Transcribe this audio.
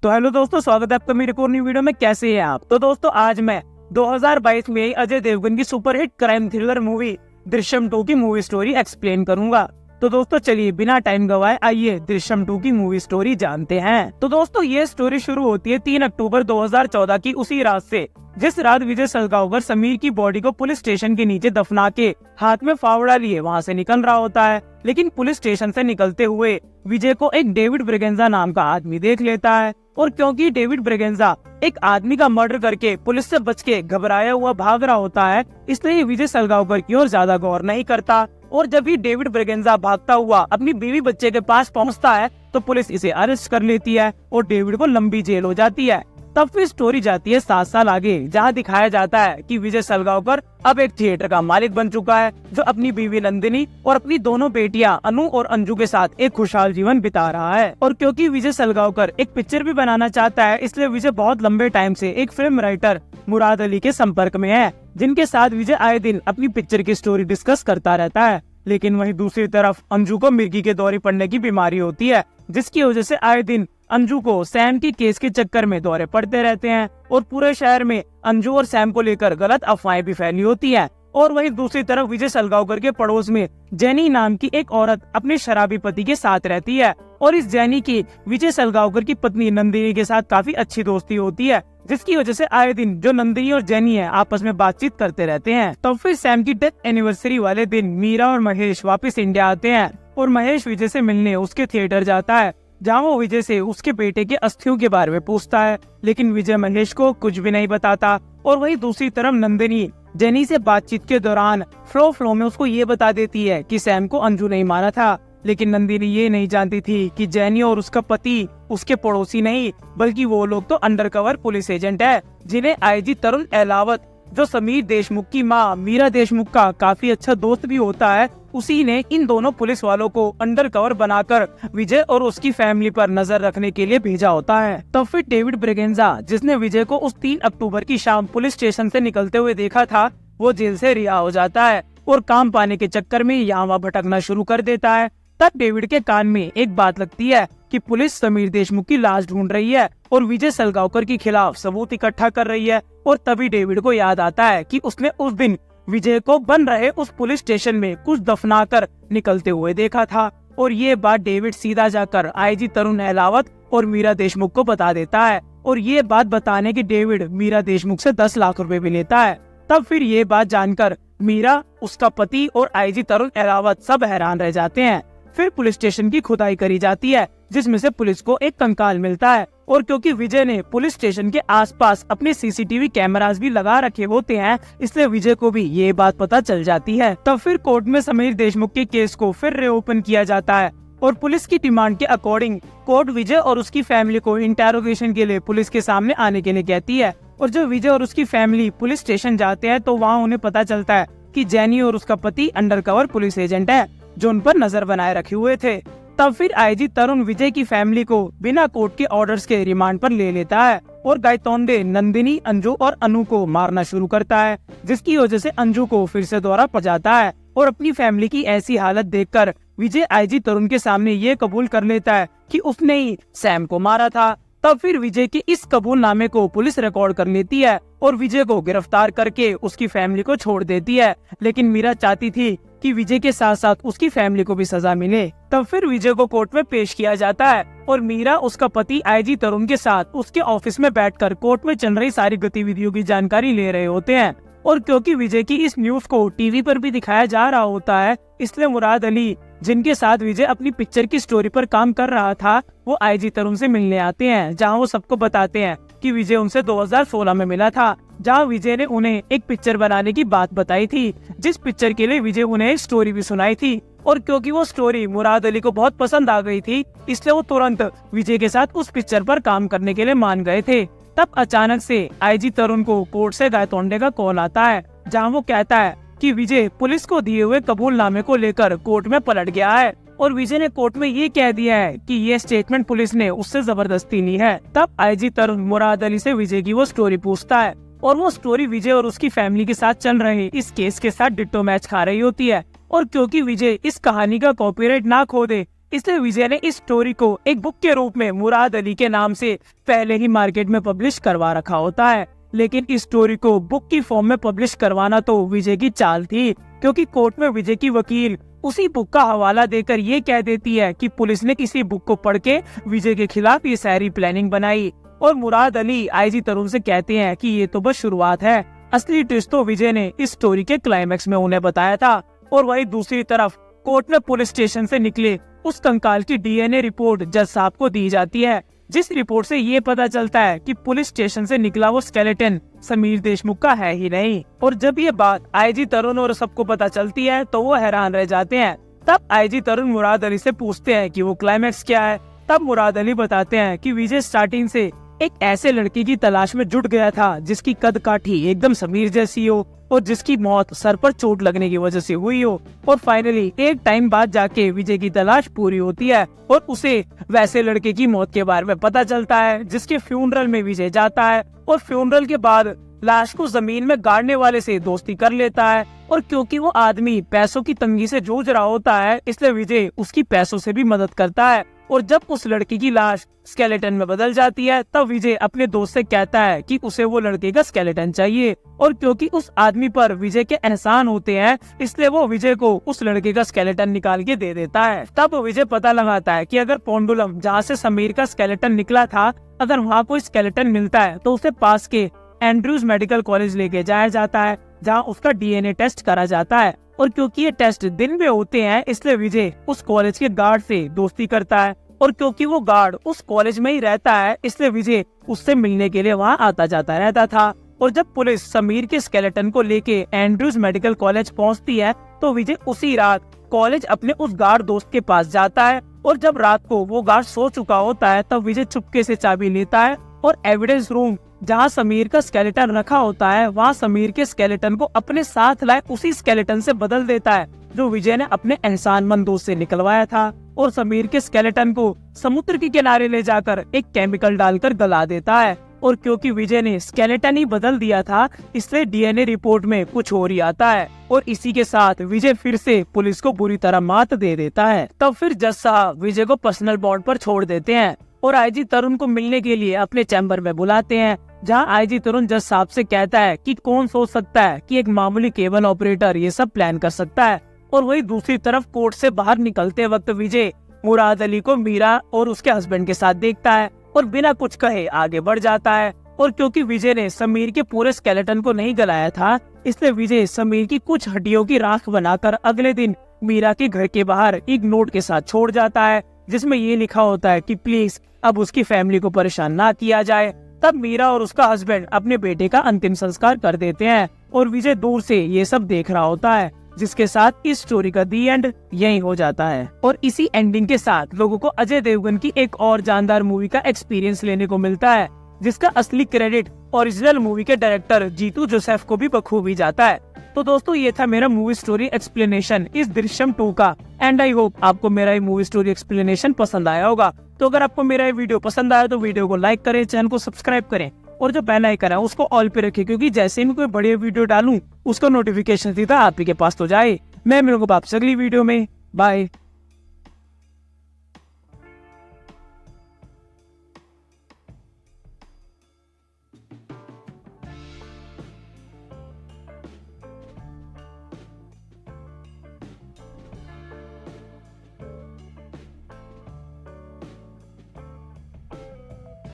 तो हेलो दोस्तों, स्वागत है आपका मेरे को नई वीडियो में। कैसे हैं आप? तो दोस्तों आज मैं 2022 में अजय देवगन की superhit crime thriller movie Drishyam 2 की मूवी स्टोरी एक्सप्लेन करूंगा। तो दोस्तों चलिए बिना टाइम गवाए आइए दृश्यम 2 की मूवी स्टोरी जानते हैं। तो दोस्तों ये स्टोरी शुरू होती है 3 अक्टूबर 2014 की उसी रात से, जिस रात विजय सलगांवकर समीर की बॉडी को पुलिस स्टेशन के नीचे दफना के हाथ में फावड़ा लिए वहां से निकल रहा होता है। लेकिन पुलिस स्टेशन से निकलते हुए विजय को एक डेविड ब्रिगेंजा नाम का आदमी देख लेता है, और क्योंकि डेविड ब्रिगेंजा एक आदमी का मर्डर करके पुलिस से बच के घबराया हुआ भाग रहा होता है, इसलिए विजय सलगांवकर की ओर ज्यादा गौर नहीं करता। और जब भी डेविड ब्रिगेंजा भागता हुआ अपनी बीवी बच्चे के पास पहुंचता है तो पुलिस इसे अरेस्ट कर लेती है और डेविड को लंबी जेल हो जाती है। तब फिर स्टोरी जाती है 7 साल आगे, जहां दिखाया जाता है कि विजय सलगांवकर अब एक थिएटर का मालिक बन चुका है, जो अपनी बीवी नंदिनी और अपनी दोनों बेटियां अनु और अंजू के साथ एक खुशहाल जीवन बिता रहा है। और क्योंकि विजय सलगांवकर एक पिक्चर भी बनाना चाहता है, इसलिए विजय बहुत लंबे टाइम से एक फिल्म राइटर मुराद अली के संपर्क में है, जिनके साथ विजय आए दिन अपनी पिक्चर की स्टोरी डिस्कस करता रहता है। लेकिन वहीं दूसरी तरफ अंजू को मिर्गी के दौरे पड़ने की बीमारी होती है, जिसकी वजह से आए दिन अंजू को सैम की केस के चक्कर में दौरे पड़ते रहते हैं और पूरे शहर में अंजू और सैम को लेकर गलत अफवाहें भी फैली होती हैं। और वहीं दूसरी तरफ विजय सलगांवकर के पड़ोस में जेनी नाम की एक औरत अपने शराबी पति के साथ रहती है, और इस जेनी की विजय सलगांवकर की पत्नी नंदिनी के साथ काफी अच्छी दोस्ती होती है, जिसकी वजह से आए दिन जो नंदिनी और जेनी है आपस में बातचीत करते रहते हैं। तो फिर सैम की डेथ एनिवर्सरी वाले दिन मीरा और महेश वापस इंडिया आते हैं और महेश विजय से मिलने उसके थिएटर जाता है, जहाँ वो विजय से उसके बेटे के अस्थियों के बारे में पूछता है। लेकिन विजय महेश को कुछ भी नहीं बताता। और वही दूसरी तरफ नंदिनी जेनी से बातचीत के दौरान फ्लो में उसको ये बता देती है कि सैम को अंजू नहीं मारा था। लेकिन नंदिनी ये नहीं जानती थी कि जेनी और उसका पति उसके पड़ोसी नहीं, बल्कि वो लोग तो अंडरकवर पुलिस एजेंट है, जिन्हें आईजी तरुण अहलावत, जो समीर देशमुख की माँ मीरा देशमुख का काफी अच्छा दोस्त भी होता है, उसी ने इन दोनों पुलिस वालों को अंडर कवर बनाकर विजय और उसकी फैमिली पर नजर रखने के लिए भेजा होता है। तब फिर डेविड ब्रिगेंजा, जिसने विजय को उस 3 अक्टूबर की शाम पुलिस स्टेशन से निकलते हुए देखा था, वो जेल से रिहा हो जाता है और काम पाने के चक्कर में यहाँ वहाँ भटकना शुरू कर देता है। तब डेविड के कान में एक बात लगती है कि पुलिस समीर देशमुख की लाश ढूंढ रही है और विजय सलगांवकर के खिलाफ सबूत इकट्ठा कर रही है। और तभी डेविड को याद आता है कि उसने उस दिन विजय को बन रहे उस पुलिस स्टेशन में कुछ दफनाकर निकलते हुए देखा था। और ये बात डेविड सीधा जाकर आईजी तरुण अहलावत और मीरा देशमुख को बता देता है, और ये बात बताने की डेविड मीरा देशमुख से 10 लाख रुपए भी लेता है। तब फिर ये बात जानकर मीरा, उसका पति और आईजी तरुण अहलावत सब हैरान रह जाते हैं। फिर पुलिस स्टेशन की खुदाई करी जाती है, जिसमें से पुलिस को एक कंकाल मिलता है। और क्योंकि विजय ने पुलिस स्टेशन के आसपास अपने सीसीटीवी कैमरास भी लगा रखे होते हैं, इसलिए विजय को भी ये बात पता चल जाती है। तब फिर कोर्ट में समीर देशमुख के केस को फिर रीओपन किया जाता है और पुलिस की डिमांड के अकॉर्डिंग कोर्ट विजय और उसकी फैमिली को इंटेरोगेशन के लिए पुलिस के सामने आने के लिए कहती है। और जब विजय और उसकी फैमिली पुलिस स्टेशन जाते हैं तो वहाँ उन्हें पता चलता है कि जेनी और उसका पति अंडरकवर पुलिस एजेंट है, जो उन पर नजर बनाए रखे हुए थे। तब फिर आईजी तरुण विजय की फैमिली को बिना कोर्ट के ऑर्डर्स के रिमांड पर ले लेता है और गायतोंडे नंदिनी, अंजू और अनु को मारना शुरू करता है, जिसकी वजह से अंजू को फिर से दौरा पड़ जाता है। और अपनी फैमिली की ऐसी हालत देखकर विजय आईजी तरुण के सामने ये कबूल कर लेता है कि उसने ही सैम को मारा था। तब फिर विजय के इस कबूलनामे को पुलिस रिकॉर्ड कर लेती है और विजय को गिरफ्तार करके उसकी फैमिली को छोड़ देती है। लेकिन मीरा चाहती थी कि विजय के साथ साथ उसकी फैमिली को भी सजा मिले। तब फिर विजय को कोर्ट में पेश किया जाता है और मीरा, उसका पति आईजी तरुण के साथ उसके ऑफिस में बैठकर कोर्ट में चल रही सारी गतिविधियों की जानकारी ले रहे होते हैं। और क्योंकि विजय की इस न्यूज को टीवी पर भी दिखाया जा रहा होता है, इसलिए मुराद अली, जिनके साथ विजय अपनी पिक्चर की स्टोरी पर काम कर रहा था, वो आईजी तरुण से मिलने आते हैं, जहां वो सबको बताते हैं कि विजय उनसे 2016 में मिला था, जहां विजय ने उन्हें एक पिक्चर बनाने की बात बताई थी, जिस पिक्चर के लिए विजय उन्हें एक स्टोरी भी सुनाई थी। और क्योंकि वो स्टोरी मुराद अली को बहुत पसंद आ गई थी, इसलिए वो तुरंत विजय के साथ उस पिक्चर पर काम करने के लिए मान गए थे। तब अचानक से आईजी तरुण को कोर्ट से गायतोंडे का कॉल आता है, जहां वो कहता है कि विजय पुलिस को दिए हुए कबूलनामे को लेकर कोर्ट में पलट गया है। और विजय ने कोर्ट में ये कह दिया है कि ये स्टेटमेंट पुलिस ने उससे जबरदस्ती ली है। तब आईजी तरुण मुराद अली से विजय की वो स्टोरी पूछता है और वो स्टोरी विजय और उसकी फैमिली के साथ चल रहे इस केस के साथ डिट्टो मैच खा रही होती है। और क्योंकि विजय इस कहानी का कॉपीराइट ना खो दे, इसलिए विजय ने इस स्टोरी को एक बुक के रूप में मुराद अली के नाम से पहले ही मार्केट में पब्लिश करवा रखा होता है। लेकिन इस स्टोरी को बुक की फॉर्म में पब्लिश करवाना तो विजय की चाल थी, क्योंकि कोर्ट में विजय की वकील उसी बुक का हवाला देकर ये कह देती है कि पुलिस ने इसी बुक को पढ़ के विजय के खिलाफ ये सारी प्लानिंग बनाई। और मुराद अली आईजी तरुण से कहते हैं कि ये तो बस शुरुआत है, असली ट्विस्ट तो विजय ने इस स्टोरी के क्लाइमैक्स में उन्हें बताया था। और वही दूसरी तरफ कोर्ट में पुलिस स्टेशन से निकले उस कंकाल की डीएनए रिपोर्ट जज साहब को दी जाती है, जिस रिपोर्ट से ये पता चलता है कि पुलिस स्टेशन से निकला वो स्केलेटन समीर देशमुख का है ही नहीं। और जब ये बात आईजी तरुण और सबको पता चलती है तो वो हैरान रह जाते हैं। तब आईजी तरुण मुराद अली से पूछते हैं कि वो क्लाइमैक्स क्या है। तब मुराद अली बताते हैं कि विजय स्टार्टिंग से एक ऐसे लड़की की तलाश में जुट गया था जिसकी कद काठी एकदम समीर जैसी हो और जिसकी मौत सर पर चोट लगने की वजह से हुई हो। और फाइनली एक टाइम बाद जाके विजय की तलाश पूरी होती है और उसे वैसे लड़के की मौत के बारे में पता चलता है जिसके फ्यूनरल में विजय जाता है। और फ्यूनरल के बाद लाश को जमीन में गाड़ने वाले से दोस्ती कर लेता है। और क्योंकि वो आदमी पैसों की तंगी से जूझ रहा होता है, इसलिए विजय उसकी पैसों से भी मदद करता है। और जब उस लड़की की लाश स्केलेटन में बदल जाती है तब विजय अपने दोस्त से कहता है कि उसे वो लड़के का स्केलेटन चाहिए। और क्योंकि उस आदमी पर विजय के एहसान होते हैं, इसलिए वो विजय को उस लड़के का स्केलेटन निकाल के दे देता है। तब विजय पता लगाता है कि अगर पोंडुलम जहाँ से समीर का स्केलेटन निकला था, अगर वहाँ कोई स्केलेटन मिलता है तो उसे पास के एंड्रयूज मेडिकल कॉलेज लेके जाया जाता है, जहाँ उसका डीएनए टेस्ट करा जाता है। और क्योंकि ये टेस्ट दिन में होते हैं, इसलिए विजय उस कॉलेज के गार्ड से दोस्ती करता है। और क्योंकि वो गार्ड उस कॉलेज में ही रहता है, इसलिए विजय उससे मिलने के लिए वहाँ आता जाता रहता था। और जब पुलिस समीर के स्केलेटन को लेके एंड्रयूज मेडिकल कॉलेज पहुँचती है तो विजय उसी रात कॉलेज अपने उस गार्ड दोस्त के पास जाता है। और जब रात को वो गार्ड सो चुका होता है तब विजय चुपके से चाबी लेता है और एविडेंस रूम जहाँ समीर का स्केलेटन रखा होता है, वहाँ समीर के स्केलेटन को अपने साथ लाए उसी स्केलेटन से बदल देता है जो विजय ने अपने एहसानमंद दोस्त से निकलवाया था। और समीर के स्केलेटन को समुद्र के किनारे ले जाकर एक केमिकल डालकर गला देता है। और क्योंकि विजय ने स्केलेटन ही बदल दिया था, इसलिए डीएनए रिपोर्ट में कुछ और ही आता है। और इसी के साथ विजय फिर से पुलिस को बुरी तरह मात दे देता है। तब फिर जज साहब विजय को पर्सनल बॉन्ड पर छोड़ देते हैं और आईजी तरुण को मिलने के लिए अपने चैम्बर में बुलाते हैं, जहां आईजी तरुण जज साहब से कहता है कि कौन सोच सकता है कि एक मामूली केबल ऑपरेटर ये सब प्लान कर सकता है। और वही दूसरी तरफ कोर्ट से बाहर निकलते वक्त विजय मुराद अली को मीरा और उसके हस्बैंड के साथ देखता है और बिना कुछ कहे आगे बढ़ जाता है। और क्योंकि विजय ने समीर के पूरे स्केलेटन को नहीं गलाया था, इसलिए विजय समीर की कुछ हड्डियों की राख बनाकर अगले दिन मीरा के घर के बाहर एक नोट के साथ छोड़ जाता है, जिसमें ये लिखा होता है कि प्लीज अब उसकी फैमिली को परेशान ना किया जाए। तब मीरा और उसका हस्बैंड अपने बेटे का अंतिम संस्कार कर देते हैं और विजय दूर से ये सब देख रहा होता है, जिसके साथ इस स्टोरी का दी एंड यही हो जाता है। और इसी एंडिंग के साथ लोगों को अजय देवगन की एक और जानदार मूवी का एक्सपीरियंस लेने को मिलता है, जिसका असली क्रेडिट ओरिजिनल मूवी के डायरेक्टर जीतू जोसेफ को भी बखूबी जाता है। तो दोस्तों ये था मेरा मूवी स्टोरी एक्सप्लेनेशन इस दृश्यम 2 का, एंड आई होप आपको मेरा ये मूवी स्टोरी एक्सप्लेनेशन पसंद आया होगा। तो अगर आपको मेरा ये वीडियो पसंद आया तो वीडियो को लाइक करें, चैनल को सब्सक्राइब करें और जो बेल आइकन है उसको ऑल पे रखें, क्योंकि जैसे ही मैं कोई बढ़िया वीडियो डालूं उसका नोटिफिकेशन सीधा आप ही के पास तो जाए। मैं मिलूंगा आपसे अगली वीडियो में। बाय।